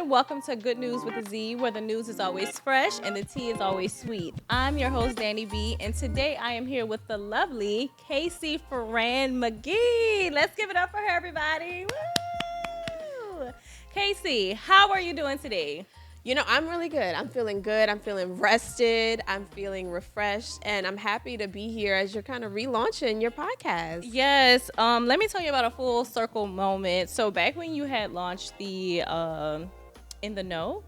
Welcome to Good News with a Z, where the news is always fresh and the tea is always sweet. I'm your host, Danny B, and today I am here with the lovely Casey Ferrand McGee. Let's give it up for her, everybody. Woo! Casey, how are you doing today? You know, I'm really good. I'm feeling good. I'm feeling rested. I'm feeling refreshed. And I'm happy to be here as you're kind of relaunching your podcast. Yes. Let me tell you about a full circle moment. So back when you had launched the In the Know.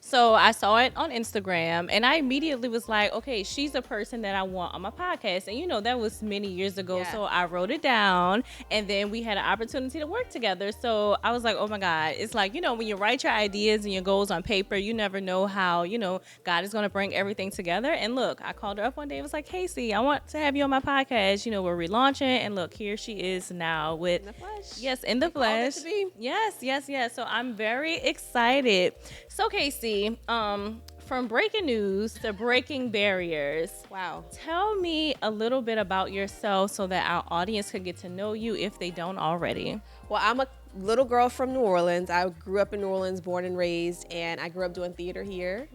So I saw it on Instagram and I immediately was like, okay, she's a person that I want on my podcast. And you know, that was many years ago. Yeah. So I wrote it down and then we had an opportunity to work together. So I was like, oh my God, it's like, you know, when you write your ideas and your goals on paper, you never know how, you know, God is going to bring everything together. And look, I called her up one day. It was like, Casey, I want to have you on my podcast. You know, we're relaunching. And look, here she is now with. In the flesh. Yes, in the flesh. Yes. So I'm very excited. So Casey, from breaking news to breaking barriers. Wow. Tell me a little bit about yourself so that our audience could get to know you if they don't already. Well, I'm a little girl from New Orleans. I grew up in New Orleans, born and raised, and I grew up doing theater here.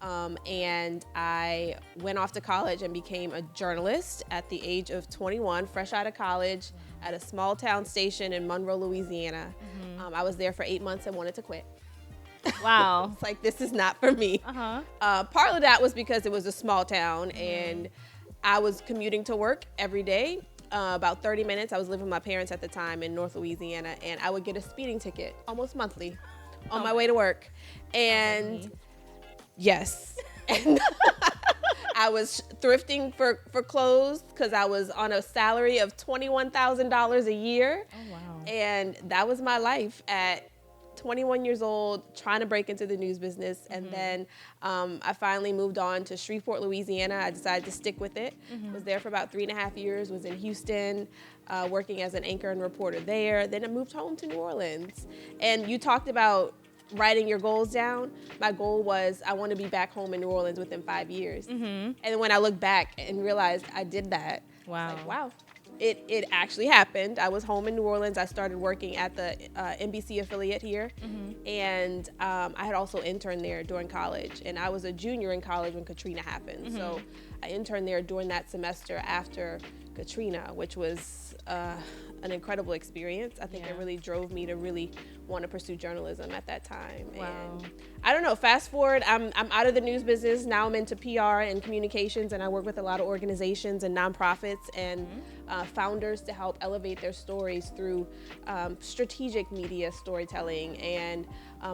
And I went off to college and became a journalist at the age of 21, fresh out of college at a small town station in Monroe, Louisiana. I was there for 8 months and wanted to quit. Wow. It's like, this is not for me. Part of that was because it was a small town and I was commuting to work every day, about 30 minutes. I was living with my parents at the time in North Louisiana, and I would get a speeding ticket almost monthly on my way to work. And yes. And I was thrifting for clothes because I was on a salary of $21,000 a year. Oh, wow. And that was my life at 21 years old, trying to break into the news business. And then I finally moved on to Shreveport, Louisiana. I decided to stick with it. Was there for about 3.5 years, was in Houston, working as an anchor and reporter there. Then I moved home to New Orleans. And you talked about writing your goals down. My goal was I want to be back home in New Orleans within 5 years. And then when I look back and realized I did that, Wow. it's like, wow. It actually happened. I was home in New Orleans. I started working at the NBC affiliate here. And I had also interned there during college. And I was a junior in college when Katrina happened. So I interned there during that semester after Katrina, which was an incredible experience. I think it really drove me to really want to pursue journalism at that time. Wow. And I don't know, fast forward, I'm out of the news business. Now I'm into PR and communications, and I work with a lot of organizations and nonprofits and founders to help elevate their stories through strategic media storytelling and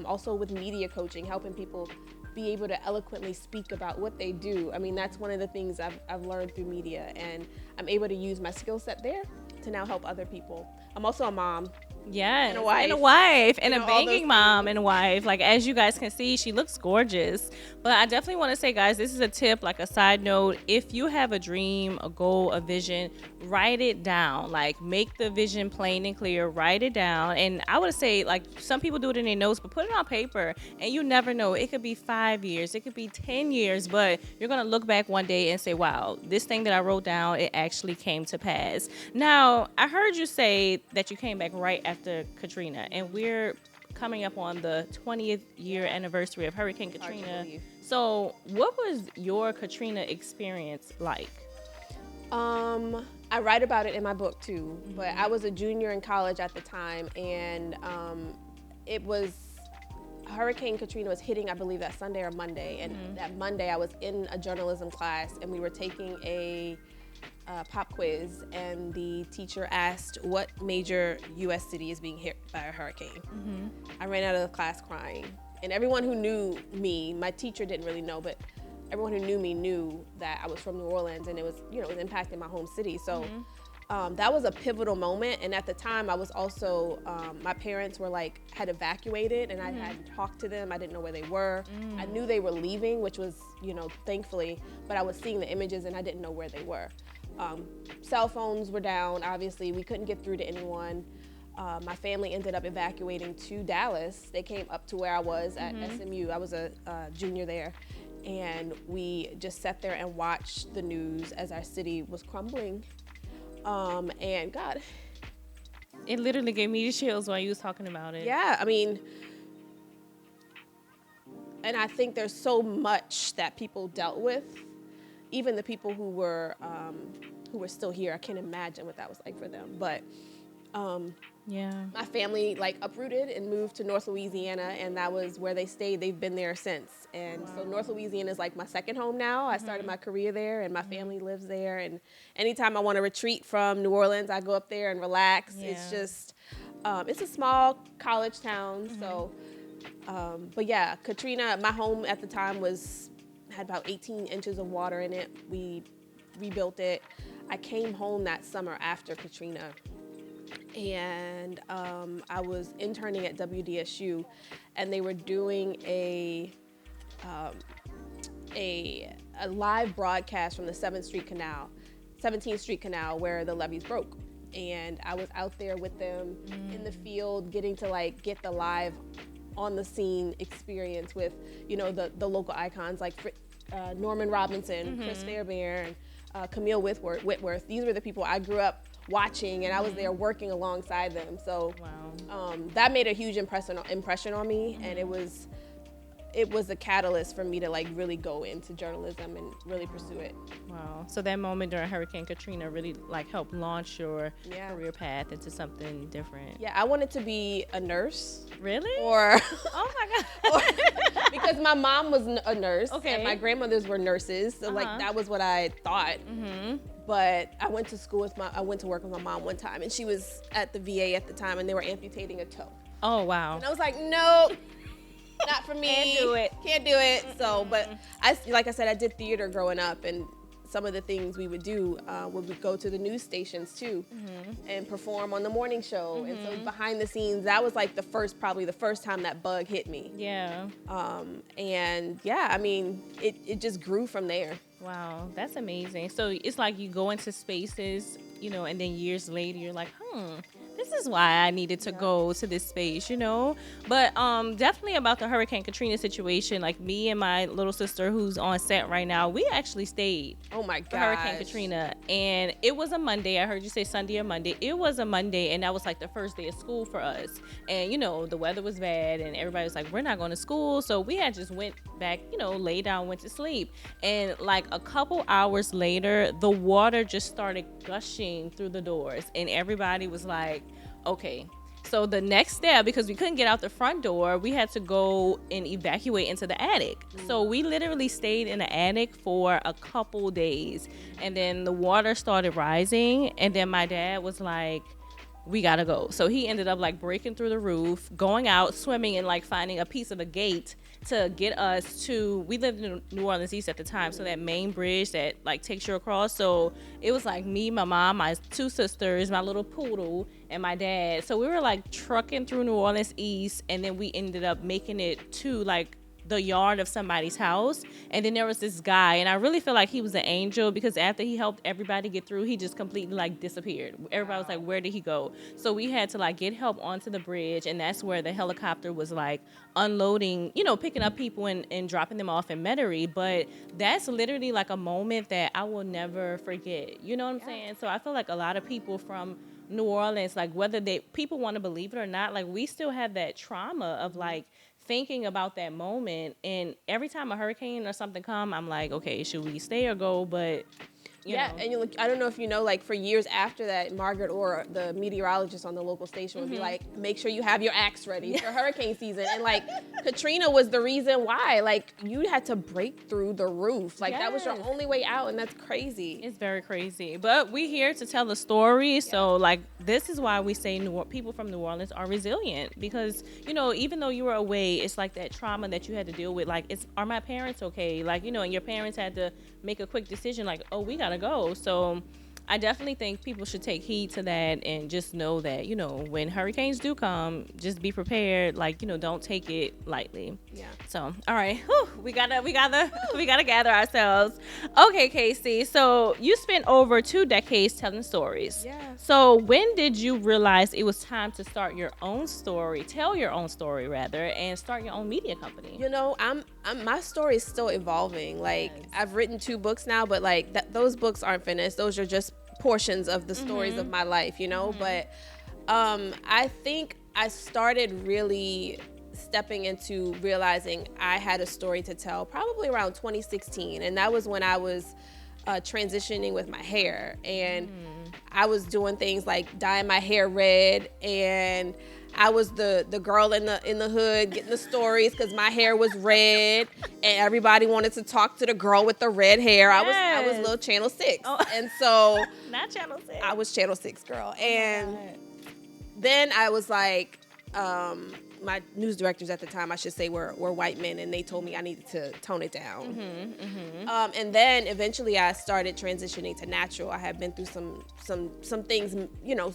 also with media coaching, helping people be able to eloquently speak about what they do. I mean, that's one of the things I've learned through media, and I'm able to use my skill set there to now help other people. I'm also a mom. Yes, And a wife. And You a know, all banging those mom things. and wife. Like, as you guys can see, she looks gorgeous. But I definitely want to say, guys, this is a tip, like a side note. If you have a dream, a goal, a vision, write it down. Like, make the vision plain and clear. Write it down. And I would say, like, some people do it in their notes, but put it on paper. And you never know. It could be 5 years. It could be 10 years. But you're going to look back one day and say, wow, this thing that I wrote down, it actually came to pass. Now, I heard you say that you came back right after Katrina, and we're coming up on the 20th year anniversary of Hurricane Hard to Katrina. believe. So what was your Katrina experience like? I write about it in my book too, but I was a junior in college at the time, and it was Hurricane Katrina was hitting, I believe, that Sunday or Monday, and that Monday I was in a journalism class, and we were taking a pop quiz, and the teacher asked what major U.S. city is being hit by a hurricane. I ran out of the class crying, and everyone who knew me, my teacher didn't really know, but everyone who knew me knew that I was from New Orleans, and it was, you know, it was impacting my home city. So that was a pivotal moment. And at the time, I was also, my parents were had evacuated, and I hadn't talked to them. I didn't know where they were. I knew they were leaving, which was, you know, thankfully, but I was seeing the images and I didn't know where they were. Cell phones were down, obviously. We couldn't get through to anyone. My family ended up evacuating to Dallas. They came up to where I was at SMU. I was a junior there. And we just sat there and watched the news as our city was crumbling. And God, It literally gave me the chills while you was talking about it. yeah, I mean, and I think there's so much that people dealt with, even the people who were still here. I can't imagine what that was like for them. But my family like uprooted and moved to North Louisiana, and that was where they stayed. They've been there since. And so North Louisiana is like my second home now. I started my career there, and my family lives there. And anytime I want to retreat from New Orleans, I go up there and relax. It's just, it's a small college town. So, but yeah, Katrina, my home at the time had about 18 inches of water in it. We rebuilt it. I came home that summer after Katrina, and I was interning at WDSU, and they were doing a live broadcast from the 17th Street Canal where the levees broke. And I was out there with them in the field, getting to like get the live on the scene experience with, you know, the local icons like Norman Robinson, Chris Fairbairn, Camille Whitworth. These were the people I grew up watching, and I was there working alongside them. So that made a huge impression on me, and it was a catalyst for me to like really go into journalism and really pursue it. Wow. So that moment during Hurricane Katrina really like helped launch your career path into something different. Yeah, I wanted to be a nurse. Really? Or oh my God. because my mom was a nurse, and my Okay. grandmothers were nurses, so like that was what I thought. But I went to school I went to work with my mom one time, and she was at the VA at the time, and they were amputating a toe. Oh wow. And I was like, no, not for me. Can't do it. So, but like I said, I did theater growing up, and some of the things we would do, we would go to the news stations too, and perform on the morning show. And so behind the scenes, that was like probably the first time that bug hit me. Yeah. And yeah, I mean, it just grew from there. Wow, that's amazing. So it's like you go into spaces, you know, and then years later you're like, this is why I needed to go to this space, you know? But definitely about the Hurricane Katrina situation, like me and my little sister who's on set right now, we actually stayed. Oh my for gosh. Hurricane Katrina. And it was a Monday. I heard you say Sunday or Monday. It was a Monday, and that was like the first day of school for us. And, you know, the weather was bad, and everybody was like, we're not going to school. So we had just went back, you know, lay down, went to sleep. And like a couple hours later, the water just started gushing through the doors. And everybody was like, okay. So the next step, because we couldn't get out the front door, we had to go and evacuate into the attic. So we literally stayed in the attic for a couple days. And then the water started rising. And then my dad was like, we gotta go. So he ended up like breaking through the roof, going out, swimming, and like finding a piece of a gate to get us to, we lived in New Orleans East at the time, so that main bridge that like takes you across. So it was like me, my mom, my two sisters, my little poodle, and my dad. So we were like trucking through New Orleans East, and then we ended up making it to like the yard of somebody's house. And then there was this guy, and I really feel like he was an angel, because after he helped everybody get through, he just completely like disappeared. Everybody was like, where did he go? So we had to like get help onto the bridge, and that's where the helicopter was like unloading, you know, picking up people and dropping them off in Metairie. But that's literally like a moment that I will never forget. You know what I'm saying? So I feel like a lot of people from New Orleans, like whether people want to believe it or not, like we still have that trauma of like thinking about that moment. And every time a hurricane or something come, I'm like, okay, should we stay or go? But you know. And you I don't know if you know, like for years after that, Margaret Orr, the meteorologist on the local station, would be like, make sure you have your axe ready for hurricane season. And like Katrina was the reason why, like you had to break through the roof. Like that was your only way out, and that's crazy. It's very crazy. But we're here to tell the story. So like this is why we say people from New Orleans are resilient, because, you know, even though you were away, it's like that trauma that you had to deal with. Like, are my parents okay? Like, you know, and your parents had to make a quick decision like, oh, we gotta go. So I definitely think people should take heed to that and just know that, you know, when hurricanes do come, just be prepared. Like, you know, don't take it lightly. Yeah. So, all right, we gotta gather ourselves. Okay, Casey. So you spent over 2 decades telling stories. Yeah. So when did you realize it was time to start your own story, tell your own story rather, and start your own media company? You know, my story is still evolving. Like I've written 2 books now, but like those books aren't finished. Those are just portions of the stories of my life, you know. But I think I started really stepping into realizing I had a story to tell probably around 2016. And that was when I was transitioning with my hair. And I was doing things like dyeing my hair red, and I was the girl in the hood getting the stories because my hair was red, and everybody wanted to talk to the girl with the red hair. I was little Channel 6. Oh. And so not Channel 6. I was Channel 6 girl. And then I was like, my news directors at the time, I should say, were white men, and they told me I needed to tone it down. And then eventually I started transitioning to natural. I had been through some things, you know,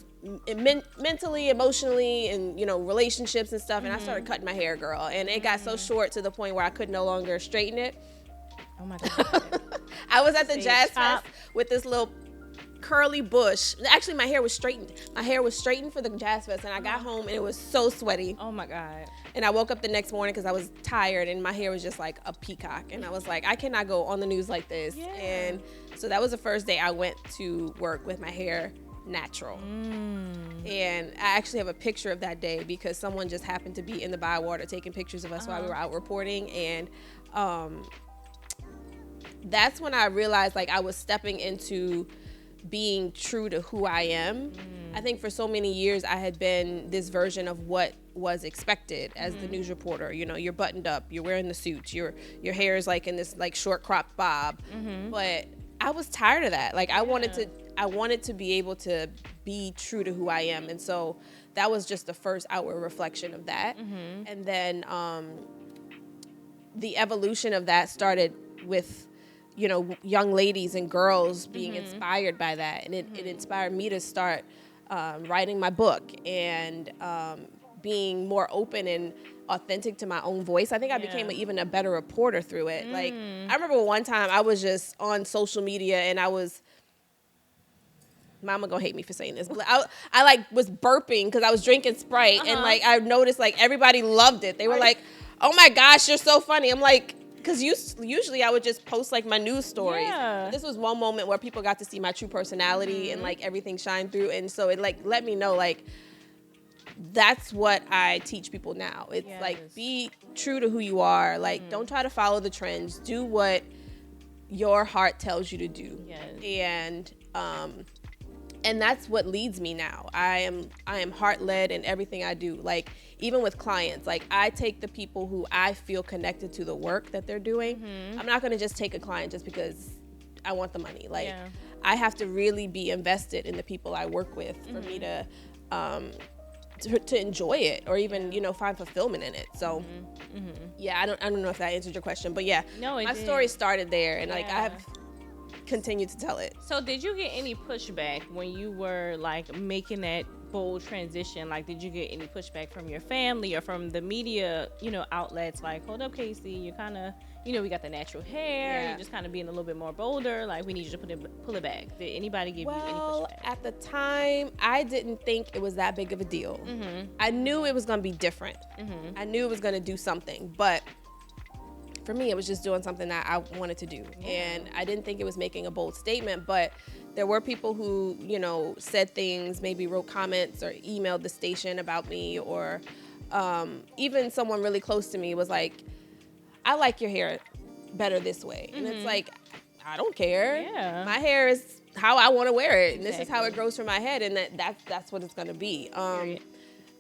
mentally, emotionally, and, you know, relationships and stuff. And I started cutting my hair, girl, and it got so short to the point where I could no longer straighten it. Oh my God. I was at the Jazz Fest with this little curly bush. Actually, my hair was straightened. My hair was straightened for the Jazz Fest, and I got home and it was so sweaty. Oh my God. And I woke up the next morning because I was tired, and my hair was just like a peacock. And I was like, I cannot go on the news like this. Yeah. And so that was the first day I went to work with my hair natural. And I actually have a picture of that day because someone just happened to be in the Bywater taking pictures of us while we were out reporting. And that's when I realized, like, I was stepping into being true to who I am. I think for so many years I had been this version of what was expected as the news reporter. You know, you're buttoned up, you're wearing the suits, your hair is like in this like short cropped bob. But I was tired of that. Like I wanted to be able to be true to who I am. And so that was just the first outward reflection of that. And then the evolution of that started with, you know, young ladies and girls being inspired by that. And it inspired me to start writing my book and being more open and authentic to my own voice. I think I became even a better reporter through it. Like, I remember one time I was just on social media and I was, Mama gonna hate me for saying this, but I like was burping because I was drinking Sprite. And like, I noticed like everybody loved it. They were like, oh my gosh, you're so funny. I'm like, because usually I would just post like my news stories. Yeah. This was one moment where people got to see my true personality and like everything shine through. And so it like let me know like that's what I teach people now. It's like be true to who you are. Like don't try to follow the trends. Do what your heart tells you to do. Yes. And that's what leads me now. I am heart-led in everything I do. Like even with clients, like I take the people who I feel connected to the work that they're doing. I'm not going to just take a client just because I want the money. Like I have to really be invested in the people I work with for me to enjoy it or even, you know, find fulfillment in it. So yeah, I don't know if that answered your question, but yeah, my story started there and like I have continue to tell it. So did you get any pushback when you were like making that bold transition? Like did you get any pushback from your family or from the media, you know, outlets like, hold up Casey, you kind of, you know, we got the natural hair, you're just kind of being a little bit more bolder, like we need you to pull it back. Did anybody give you any pushback? At the time I didn't think it was that big of a deal. I knew it was going to be different. I knew it was going to do something, but for me, it was just doing something that I wanted to do. And I didn't think it was making a bold statement, but there were people who, you know, said things, maybe wrote comments or emailed the station about me, or even someone really close to me was like, I like your hair better this way. And it's like, I don't care. My hair is how I want to wear it. And this is how it grows from my head. And that's what it's going to be.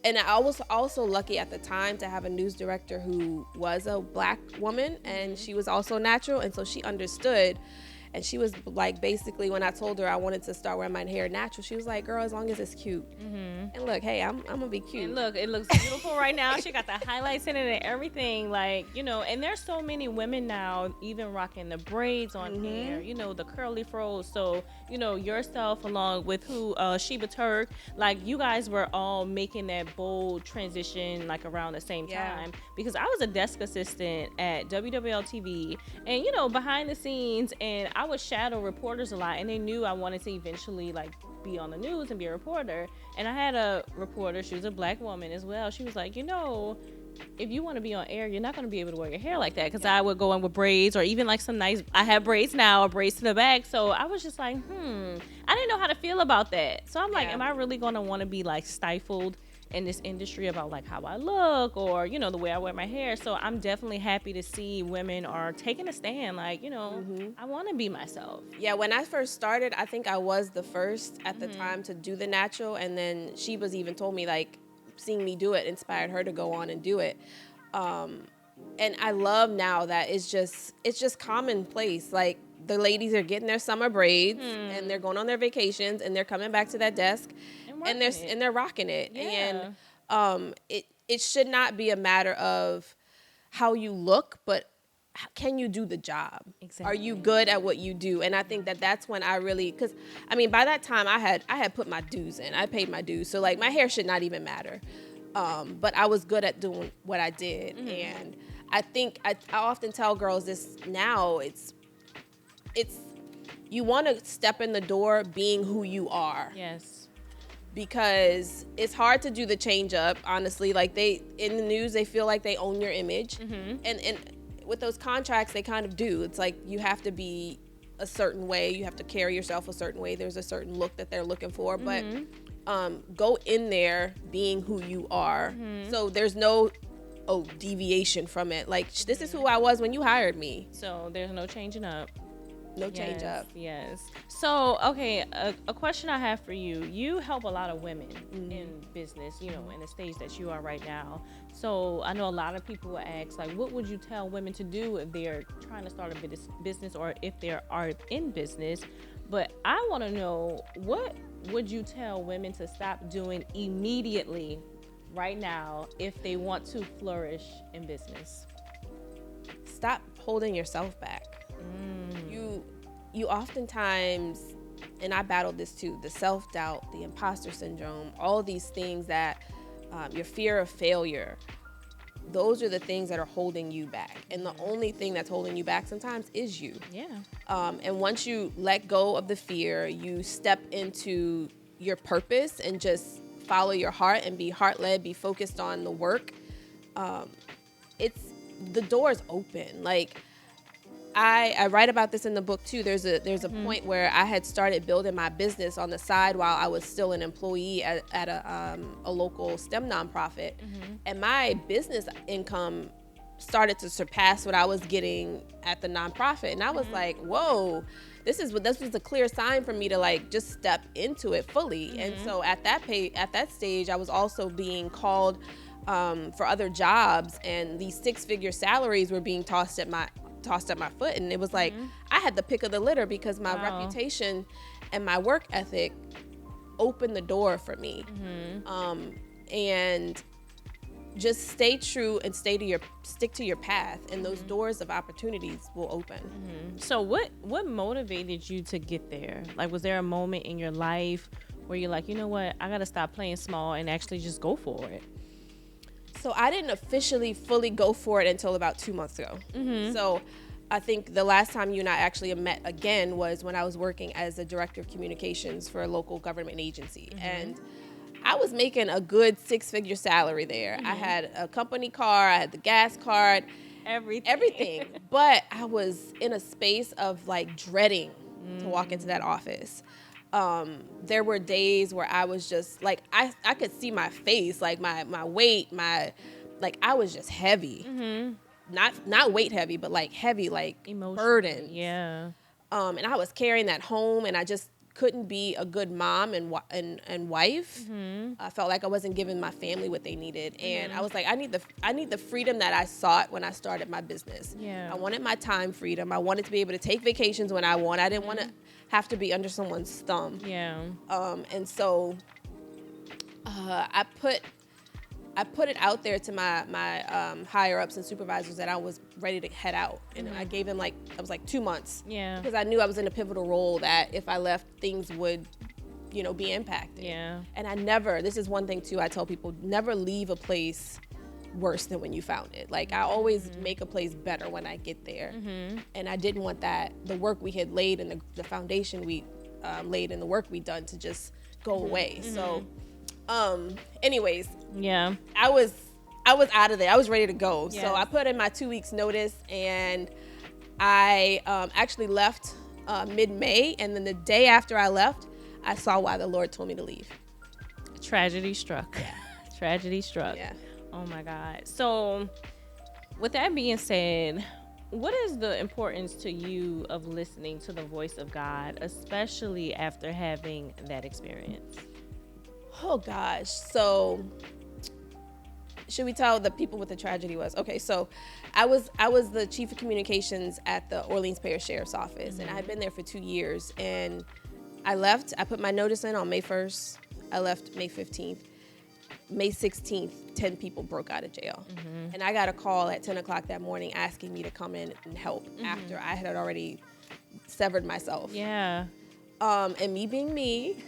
And I was also lucky at the time to have a news director who was a Black woman, and she was also natural, and so she understood. And she was like, basically, when I told her I wanted to start wearing my hair natural, she was like, girl, as long as it's cute. And look, hey, I'm gonna be cute. And look, it looks beautiful right now. She got the highlights in it and everything, like, you know. And there's so many women now even rocking the braids on hair, you know, the curly froze. So, you know, yourself along with Sheba Turk, like you guys were all making that bold transition like around the same time. Because I was a desk assistant at WWL-TV, and you know, behind the scenes, and I would shadow reporters a lot, and they knew I wanted to eventually like be on the news and be a reporter. And I had a reporter, she was a Black woman as well. She was like, you know, if you want to be on air, you're not going to be able to wear your hair like that, because I would go in with braids or even like some nice, I have braids now, or braids to the back. So I was just like, I didn't know how to feel about that. So I'm like, am I really going to want to be like stifled in this industry about like how I look or, you know, the way I wear my hair. So I'm definitely happy to see women are taking a stand. Like, you know, I want to be myself. Yeah, when I first started, I think I was the first at the time to do the natural. And then she was even told me, like, seeing me do it inspired her to go on and do it. And I love now that it's just commonplace. Like, the ladies are getting their summer braids and they're going on their vacations and they're coming back to that desk and they're rocking it. Yeah. And it should not be a matter of how you look, but can you do the job? Exactly. Are you good at what you do? And I think that that's when I really, because I mean, by that time I had put my dues in. I paid my dues, so like my hair should not even matter. But I was good at doing what I did, and I think I often tell girls this now. It's you want to step in the door being who you are. Yes. Because it's hard to do the change up, honestly. Like, in the news, they feel like they own your image. And with those contracts, they kind of do. It's like you have to be a certain way. You have to carry yourself a certain way. There's a certain look that they're looking for. But go in there being who you are. So there's no deviation from it. Like, this is who I was when you hired me. So there's no changing up. No change up. Yes. So, okay, a question I have for you. You help a lot of women in business, you know, in the stage that you are right now. So I know a lot of people will ask, like, what would you tell women to do if they're trying to start a business or if they are in business? But I want to know, what would you tell women to stop doing immediately right now if they want to flourish in business? Stop holding yourself back. You oftentimes, and I battled this too, the self-doubt, the imposter syndrome, all these things that your fear of failure, those are the things that are holding you back. And the only thing that's holding you back sometimes is you. Yeah. And once you let go of the fear, you step into your purpose and just follow your heart and be heart-led, be focused on the work. The door is open. Like, I write about this in the book too. There's a point where I had started building my business on the side while I was still an employee at a local STEM nonprofit, and my business income started to surpass what I was getting at the nonprofit, and I was like, whoa, this was a clear sign for me to like just step into it fully. And so at that stage, I was also being called for other jobs, and these 6-figure salaries were being tossed at my foot, and it was like I had the pick of the litter because my reputation and my work ethic opened the door for me. And just stay true and stick to your path, and those doors of opportunities will open. So what motivated you to get there? Like, was there a moment in your life where you're like, you know what, I gotta stop playing small and actually just go for it? So I didn't officially fully go for it until about 2 months ago. So I think the last time you and I actually met again was when I was working as a director of communications for a local government agency. And I was making a good 6-figure salary there. I had a company car, I had the gas card, everything. But I was in a space of like dreading to walk into that office. There were days where I was just like, I could see my face, like my weight, like I was just heavy. Not weight heavy, but like heavy, like burden. Yeah. And I was carrying that home, and I just couldn't be a good mom and wife. I felt like I wasn't giving my family what they needed, and I was like, I need the freedom that I sought when I started my business. Yeah. I wanted my time freedom. I wanted to be able to take vacations when I want. I didn't want to have to be under someone's thumb. Yeah. And so I put it out there to my higher ups and supervisors that I was ready to head out, and I gave them I was like 2 months. Yeah. Because I knew I was in a pivotal role that if I left, things would, be impacted. Yeah. And this is one thing too, I tell people, never leave a place worse than when you found it. Like, I always make a place better when I get there. And I didn't want the work we had laid and the foundation we laid and the work we'd done to just go away. So anyways, yeah, I was out of there. I was ready to go. Yes. So I put in my 2 weeks notice, and I actually left mid-May, and then the day after I left, I saw why the Lord told me to leave. Tragedy struck. Tragedy struck. Yeah. Oh my God. So with that being said, what is the importance to you of listening to the voice of God, especially after having that experience? Oh gosh. So should we tell the people what the tragedy was? Okay, so I was the chief of communications at the Orleans Parish Sheriff's Office, and I had been there for 2 years. And I left. I put my notice in on May 1st. I left May 15th. May 16th, 10 people broke out of jail, and I got a call at 10 o'clock that morning asking me to come in and help after I had already severed myself. Yeah. And me being me.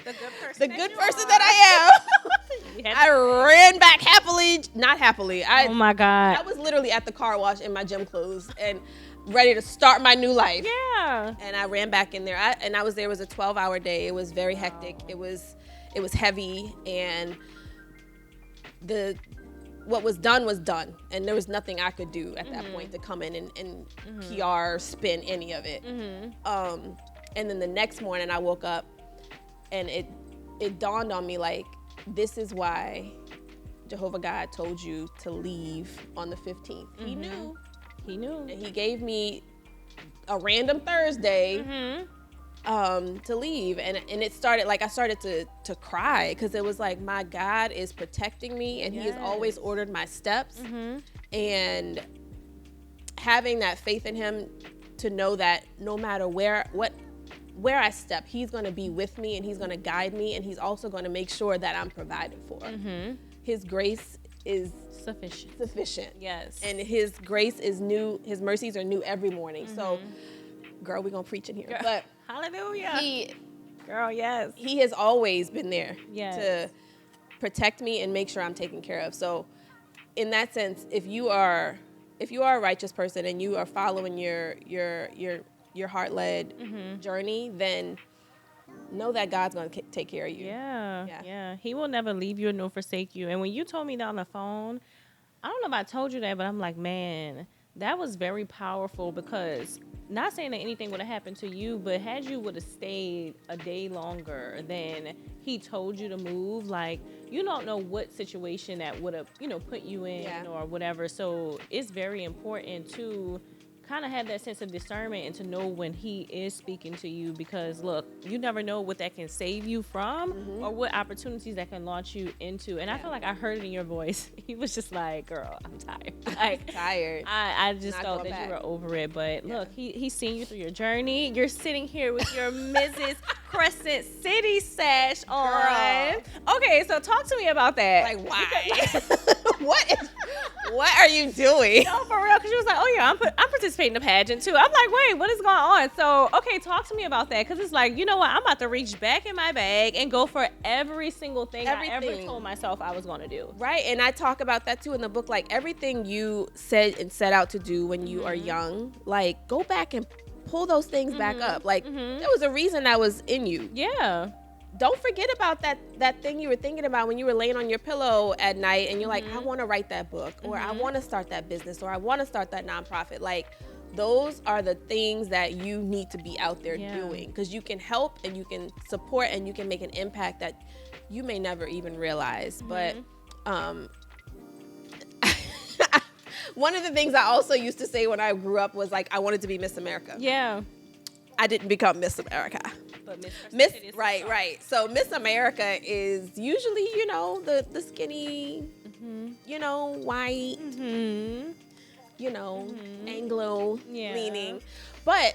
The good person. The good person that I am. I ran back not happily. Oh my God. I was literally at the car wash in my gym clothes and ready to start my new life. Yeah. And I ran back in there. I was there. It was a 12-hour day. It was very hectic. It was heavy, and what was done, and there was nothing I could do at that point to come in and PR spin any of it. And then the next morning I woke up, and it dawned on me, like, this is why Jehovah God told you to leave on the 15th. He knew. And he gave me a random Thursday to leave. And it started, like, I started to cry, because it was like, my God is protecting me, and he has always ordered my steps. And having that faith in him to know that no matter where I step, he's going to be with me, and he's going to guide me, and he's also going to make sure that I'm provided for. His grace is sufficient. Yes. And his grace is new. His mercies are new every morning. So, girl, we're going to preach in here. Girl. But hallelujah. Girl, yes. He has always been there Yes. to protect me and make sure I'm taken care of. So, in that sense, if you are a righteous person and you are following your heart-led journey, then know that God's going to take care of you. Yeah. He will never leave you nor forsake you. And when you told me that on the phone, I don't know if I told you that, but I'm like, man, that was very powerful, because not saying that anything would have happened to you, but had you would have stayed a day longer than he told you to move, like, you don't know what situation that would have, put you in or whatever. So it's very important to kind of have that sense of discernment and to know when he is speaking to you, because look, you never know what that can save you from or what opportunities that can launch you into. And I feel like I heard it in your voice. He was just like, girl, I'm tired. Like, tired. I just felt that you were over it. But look, he's seen you through your journey. You're sitting here with your Mrs. Crescent City sash on. Girl. Okay, so talk to me about that. Like, why? What are you doing? No, for real, because she was like, oh yeah, I'm participating in the pageant too. I'm like, wait, what is going on? So, okay, talk to me about that, because it's like, you know what, I'm about to reach back in my bag and go for every single thing I ever told myself I was going to do. Right, and I talk about that too in the book, like, everything you said and set out to do when you are young, like, go back and pull those things back up. Like, there was a reason that was in you. Yeah. Don't forget about that thing you were thinking about when you were laying on your pillow at night and you're like, I want to write that book, or I want to start that business, or I want to start that nonprofit. Like, those are the things that you need to be out there doing, because you can help and you can support and you can make an impact that you may never even realize. But one of the things I also used to say when I grew up was, like, I wanted to be Miss America. Yeah. I didn't become Miss America. But Miss right. So Miss America is usually, the skinny, white, Anglo leaning. But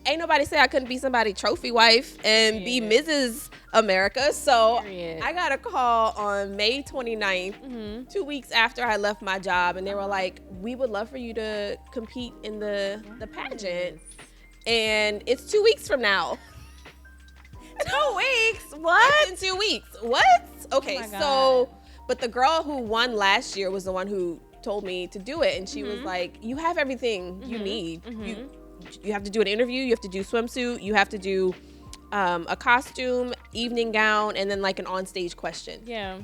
ain't nobody say I couldn't be somebody trophy wife and be Mrs. America. So I got a call on May 29th, 2 weeks after I left my job, and they were like, we would love for you to compete in the pageant. And it's 2 weeks from now. 2 weeks? What? It's in 2 weeks. What? Okay, but the girl who won last year was the one who told me to do it. And she was like, you have everything you need. You have to do an interview. You have to do swimsuit. You have to do a costume, evening gown, and then, like, an onstage question. Yeah.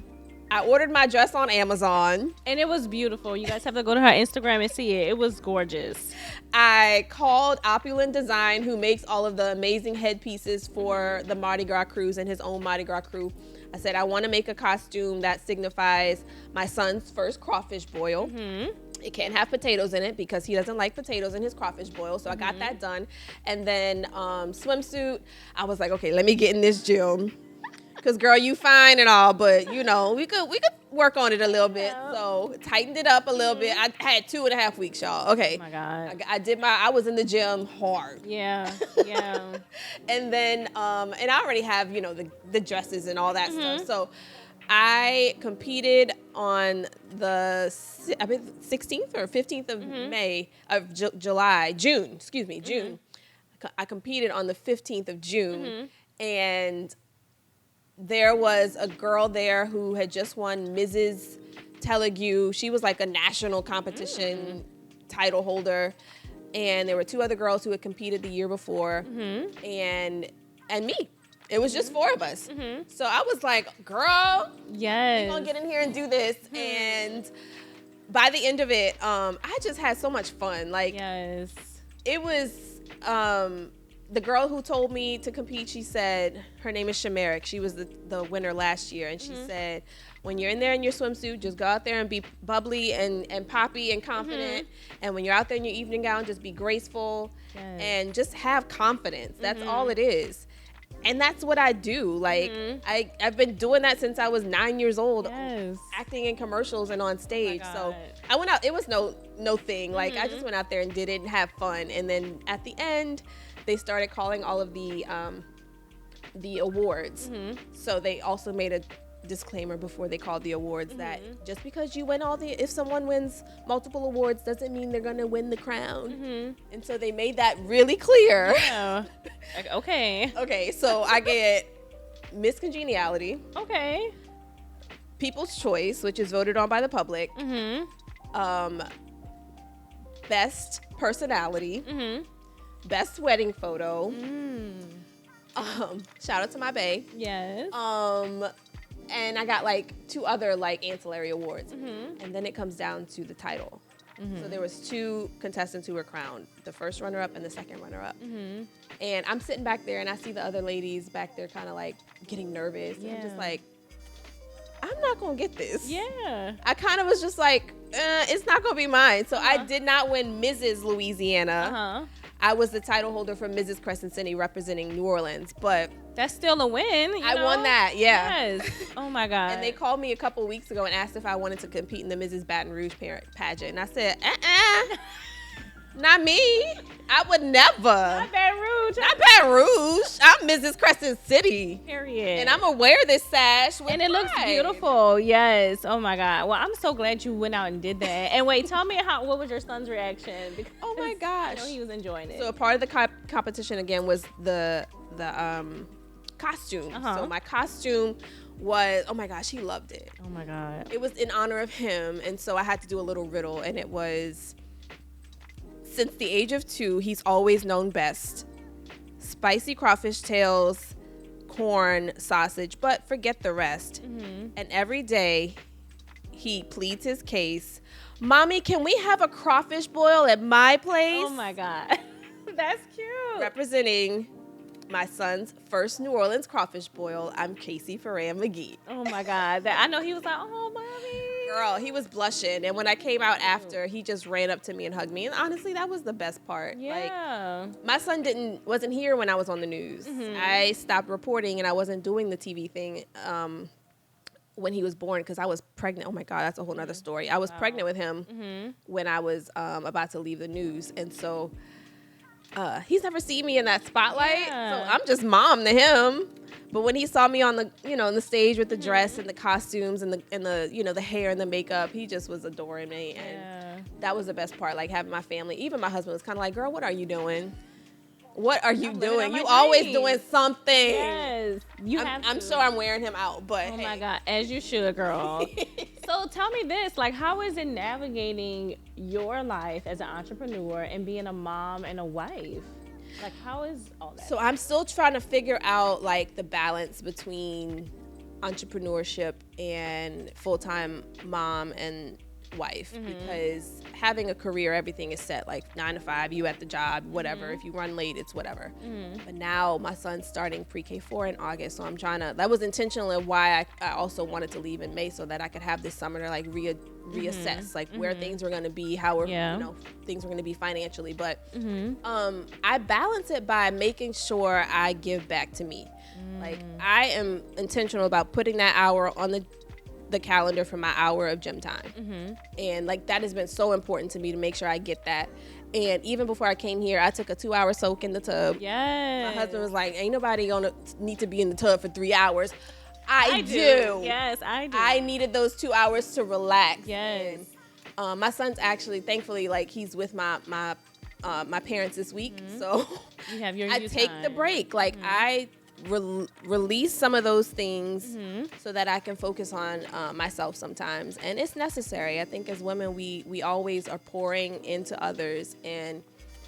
I ordered my dress on Amazon. And it was beautiful. You guys have to go to her Instagram and see it. It was gorgeous. I called Opulent Design, who makes all of the amazing headpieces for the Mardi Gras cruise and his own Mardi Gras crew. I said, I want to make a costume that signifies my son's first crawfish boil. It can't have potatoes in it because he doesn't like potatoes in his crawfish boil. So I got that done. And then swimsuit, I was like, okay, let me get in this gym. Because, girl, you fine and all, but, you know, we could work on it a little bit. So tightened it up a little bit. I had 2.5 weeks, y'all. Okay. Oh, my God. I was in the gym hard. Yeah. And then, and I already have, you know, the dresses and all that stuff. So I competed on the 16th or 15th of May, of June. I competed on the 15th of June. And there was a girl there who had just won Mrs. Telugu. She was like a national competition title holder. And there were 2 other girls who had competed the year before. And me. It was just 4 of us. So I was like, girl, yes, we're going to get in here and do this. And by the end of it, I just had so much fun. Like, yes, it was... the girl who told me to compete, she said, her name is Shamarik. She was the winner last year. And she said, when you're in there in your swimsuit, just go out there and be bubbly and poppy and confident. And when you're out there in your evening gown, just be graceful and just have confidence. That's all it is. And that's what I do. Like, I've been doing that since I was 9 years old, acting in commercials and on stage. So I went out. It was no thing. Like, I just went out there and did it and had fun. And then at the end, they started calling all of the awards. So they also made a disclaimer before they called the awards that just because you win if someone wins multiple awards doesn't mean they're gonna win the crown. And so they made that really clear. Yeah. Like, okay, so I get Miss Congeniality, People's Choice, which is voted on by the public, Best Personality, Best Wedding Photo. Shout out to my bae. Yes. And I got like 2 other like ancillary awards. And then it comes down to the title. So there was 2 contestants who were crowned, the first runner-up and the second runner-up. And I'm sitting back there and I see the other ladies back there kind of like getting nervous. And I'm just like, I'm not gonna get this. Yeah. I kind of was just like, it's not gonna be mine. So I did not win Mrs. Louisiana. I was the title holder for Mrs. Crescent City representing New Orleans, but that's still a win. I won that, yeah. Yes. Oh my God. And they called me a couple weeks ago and asked if I wanted to compete in the Mrs. Baton Rouge pageant, and I said, not me. I would never. Not Baton Rouge. Not Baton Rouge. I'm Mrs. Crescent City. Period. And I'm gonna wear this sash with and it pride. looks beautiful. Yes. Oh my God. Well, I'm so glad you went out and did that. And wait, tell me what was your son's reaction? Because oh my gosh. I know he was enjoying it. So a part of the competition again was the costume. So my costume was, oh my gosh, he loved it. Oh my God. It was in honor of him, and so I had to do a little riddle, and it was, since the age of 2, he's always known best. Spicy crawfish tails, corn, sausage, but forget the rest. And every day he pleads his case. Mommy, can we have a crawfish boil at my place? Oh my God. That's cute. Representing my son's first New Orleans crawfish boil, I'm Casey Ferrand McGee. Oh my God. I know he was like, oh, mommy. Girl, he was blushing. And when I came out after, he just ran up to me and hugged me. And honestly, that was the best part. Yeah. Like, my son wasn't here when I was on the news. I stopped reporting and I wasn't doing the TV thing when he was born because I was pregnant. Oh my God, that's a whole nother story. I was pregnant with him when I was about to leave the news. And so he's never seen me in that spotlight. So I'm just mom to him. But when he saw me on the, on the stage with the dress and the costumes and the the hair and the makeup, he just was adoring me. And that was the best part, like having my family. Even my husband was kind of like, girl, what are you doing? What are you doing? You always doing something. Yes. I'm sure I'm wearing him out, but oh my God, as you should, girl. So tell me this, like, how is it navigating your life as an entrepreneur and being a mom and a wife? Like, how is all that? So I'm still trying to figure out, like, the balance between entrepreneurship and full-time mom and wife, because having a career, everything is set, like 9 to 5, you at the job, whatever. If you run late, it's whatever. But now my son's starting pre-K4 in August, so I'm trying to, that was intentional and why I also wanted to leave in May, so that I could have this summer to like reassess like where things were going to be, how we're, you know, things were going to be financially. But I balance it by making sure I give back to me. Like, I am intentional about putting that hour on the calendar for my hour of gym time. And like, that has been so important to me to make sure I get that. And even before I came here, I took a 2-hour soak in the tub. Yes. My husband was like, ain't nobody gonna need to be in the tub for 3 hours. I do. Yes, I do. I needed those 2 hours to relax. Yes. And my son's actually, thankfully, like, he's with my parents this week. So you have your I take the break. Like, I release some of those things so that I can focus on myself sometimes. And it's necessary. I think as women, we always are pouring into others, and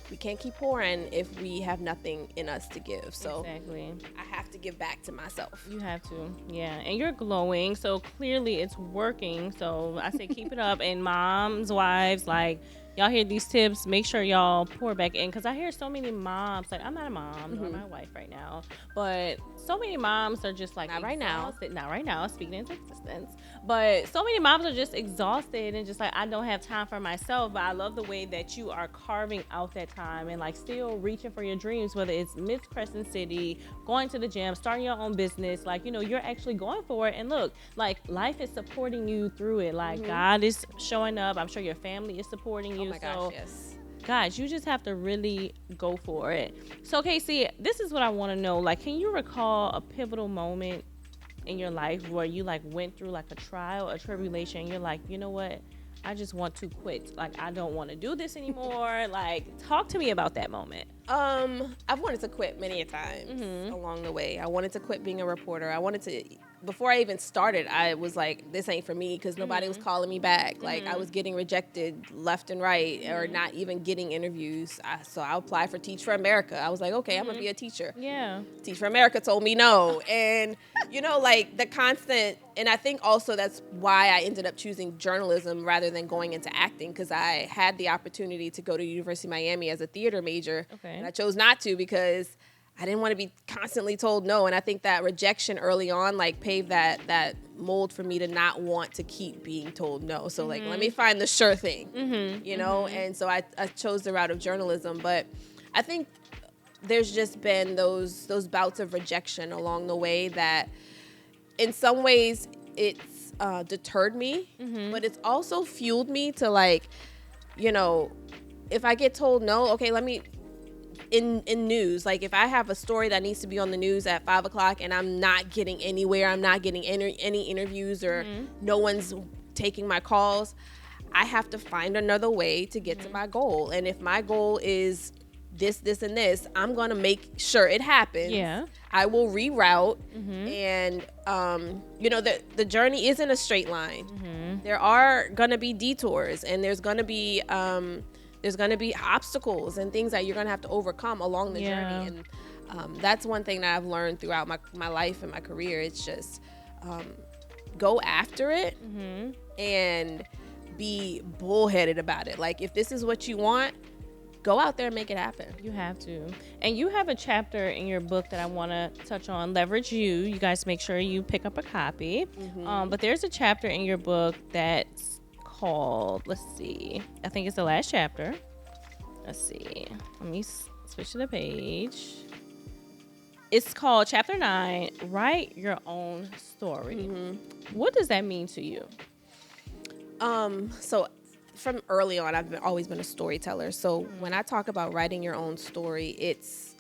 we can't keep pouring if we have nothing in us to give. So exactly. I have to give back to myself. You have to. Yeah. And you're glowing, so clearly it's working. So I say keep it up. And moms, wives, like, y'all hear these tips, make sure y'all pour back in, because I hear so many moms, like, I'm not a mom nor my wife right now, but so many moms are just like, not right now, speaking into existence, but so many moms are just exhausted and just like, I don't have time for myself. But I love the way that you are carving out that time and like still reaching for your dreams, whether it's Miss Crescent City, going to the gym, starting your own business. Like, you know, you're actually going for it, and look, like, life is supporting you through it. Like, God is showing up. I'm sure your family is supporting you. Oh my gosh, yes. Guys, you just have to really go for it. So, Casey, this is what I want to know. Like, can you recall a pivotal moment in your life where you like went through like a trial, a tribulation, and you're like, you know what? I just want to quit. Like, I don't want to do this anymore. Like, talk to me about that moment. I've wanted to quit many a times along the way. I wanted to quit being a reporter. I wanted to, before I even started, I was like, this ain't for me, because nobody was calling me back. Like, I was getting rejected left and right, or not even getting interviews. So I applied for Teach for America. I was like, okay, I'm gonna be a teacher. Yeah. Teach for America told me no. And, you know, like, the constant, and I think also that's why I ended up choosing journalism rather than going into acting, because I had the opportunity to go to University of Miami as a theater major. Okay. And I chose not to because I didn't want to be constantly told no. And I think that rejection early on, like, paved that mold for me to not want to keep being told no. So, like, let me find the sure thing, you know? And so I chose the route of journalism. But I think there's just been those bouts of rejection along the way that in some ways it's deterred me, but it's also fueled me to, like, you know, if I get told no, okay, let me, in news, like, if I have a story that needs to be on the news at 5 o'clock and I'm not getting anywhere, I'm not getting any interviews, or no one's taking my calls, I have to find another way to get to my goal. And if my goal is this, and this, I'm going to make sure it happens. Yeah. I will reroute. And, you know, the journey isn't a straight line. There are going to be detours, and there's going to be obstacles and things that you're going to have to overcome along the journey. And that's one thing that I've learned throughout my life and my career. It's just go after it and be bullheaded about it. Like, if this is what you want, go out there and make it happen. You have to. And you have a chapter in your book that I want to touch on, Leverage You. You guys make sure you pick up a copy. But there's a chapter in your book that's called, let's see, I think it's the last chapter. Let's see. Let me switch to the page. It's called Chapter 9, Write Your Own Story. What does that mean to you? So from early on, I've always been a storyteller. So when I talk about writing your own story, it's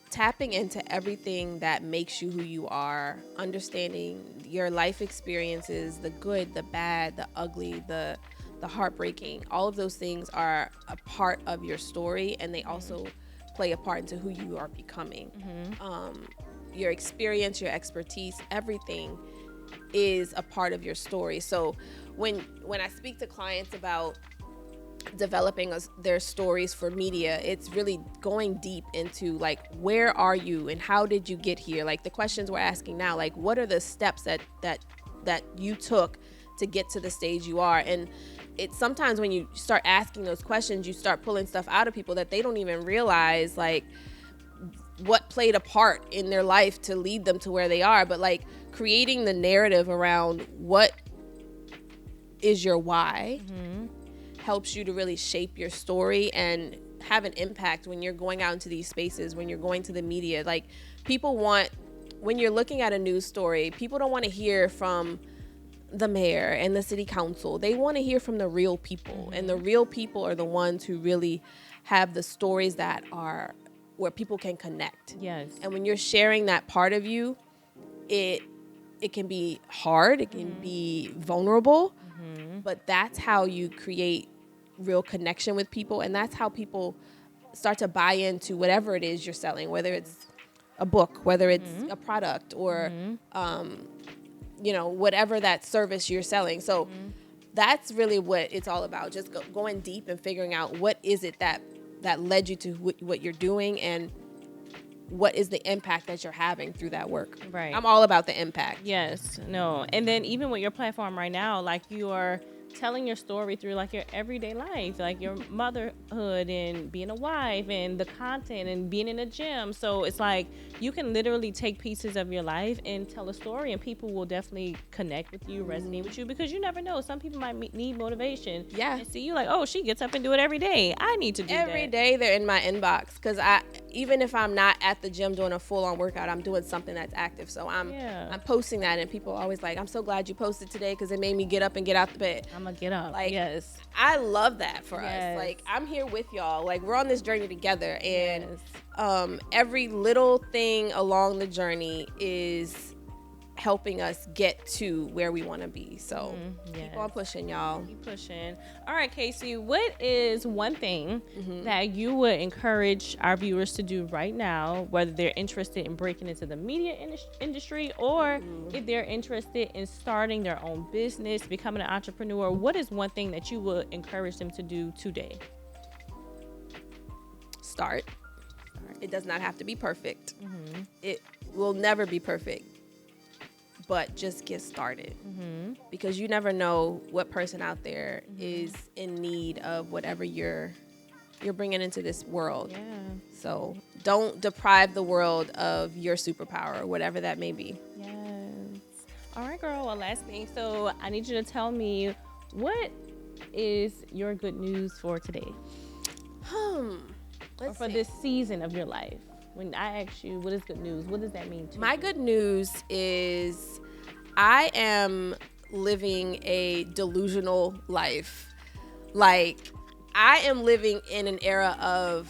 tapping into everything that makes you who you are, understanding your life experiences, the good, the bad, the ugly, the heartbreaking. All of those things are a part of your story, and they also play a part into who you are becoming. Your experience, your expertise, everything is a part of your story. So when I speak to clients about developing their stories for media, it's really going deep into like, where are you and how did you get here? Like the questions we're asking now, like what are the steps that you took to get to the stage you are? And it's sometimes when you start asking those questions, you start pulling stuff out of people that they don't even realize, like what played a part in their life to lead them to where they are. But like creating the narrative around what is your why helps you to really shape your story and have an impact when you're going out into these spaces, when you're going to the media. Like people want, when you're looking at a news story, people don't want to hear from the mayor and the city council. They want to hear from the real people, and the real people are the ones who really have the stories that are where people can connect. Yes. And when you're sharing that part of you, it can be hard, it can be vulnerable, but that's how you create real connection with people, and that's how people start to buy into whatever it is you're selling, whether it's a book, whether it's a product, or whatever that service you're selling. So that's really what it's all about, just going deep and figuring out what is it that led you to what you're doing, and what is the impact that you're having through that work. Right. I'm all about the impact. Yes. No. And then even with your platform right now, like you are telling your story through like your everyday life, like your motherhood and being a wife and the content and being in a gym. So it's like you can literally take pieces of your life and tell a story, and people will definitely connect with you, resonate with you, because you never know. Some people might need motivation. Yeah. And see you like, oh, she gets up and do it every day. I need to do that. Every day they're in my inbox, because even if I'm not at the gym doing a full-on workout, I'm doing something that's active. So I'm posting that, and people are always like, I'm so glad you posted today because it made me get up and get out the bed. I'm gonna get up. Like, yes. I love that for us. Like, I'm here with y'all. Like, we're on this journey together, and every little thing along the journey is helping us get to where we want to be. So keep on pushing, y'all. Keep pushing. All right, Casey, what is one thing that you would encourage our viewers to do right now, whether they're interested in breaking into the media industry, or if they're interested in starting their own business, becoming an entrepreneur? What is one thing that you would encourage them to do today? Start. It does not have to be perfect. It will never be perfect. But just get started, because you never know what person out there is in need of whatever you're bringing into this world. Yeah. So don't deprive the world of your superpower, whatever that may be. Yes. All right, girl. Well, last thing. So I need you to tell me, what is your good news for today? Or for this season of your life? When I ask you, what is good news? What does that mean to you? My good news is I am living a delusional life. Like, I am living in an era of,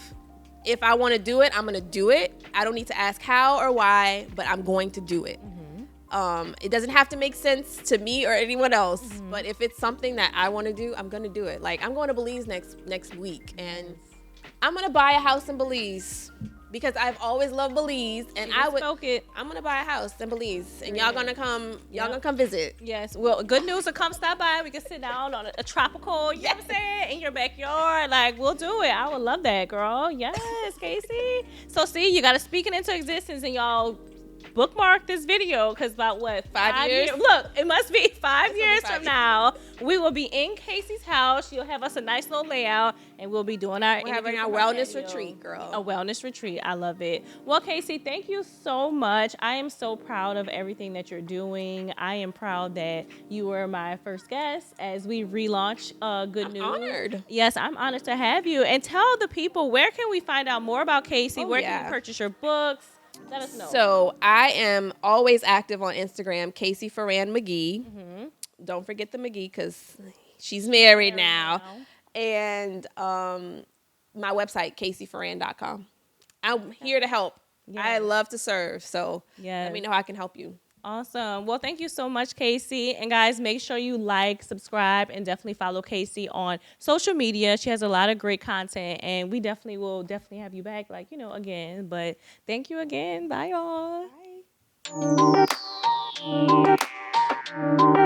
if I want to do it, I'm going to do it. I don't need to ask how or why, but I'm going to do it. It doesn't have to make sense to me or anyone else, but if it's something that I want to do, I'm going to do it. Like, I'm going to Belize next week, and I'm going to buy a house in Belize, because I've always loved Belize, and I'm gonna buy a house in Belize, and y'all gonna come visit. Yes. Well, good news to come stop by. We can sit down on a tropical, you know what I'm saying, in your backyard. Like, we'll do it. I would love that, girl. Yes, Casey. So see, you gotta speak it into existence, and y'all bookmark this video, because about what, 5 years? Look, it must be 5 years from now. We will be in Casey's house. She'll have us a nice little layout, and we'll be doing our wellness retreat, girl. A wellness retreat. I love it. Well, Casey, thank you so much. I am so proud of everything that you're doing. I am proud that you were my first guest as we relaunch Good News. I'm honored. Yes, I'm honored to have you. And tell the people, where can we find out more about Casey? Where can we purchase your books? Let us know. So I am always active on Instagram, Casey Ferrand McGee. Don't forget the McGee, because she's married now. And my website, caseyferrand.com. I'm here to help. Yes. I love to serve. So let me know how I can help you. Awesome. Well, thank you so much, Casey. And guys, make sure you like, subscribe, and definitely follow Casey on social media. She has a lot of great content, and we will have you back, like, again. But thank you again. Bye, y'all. Bye.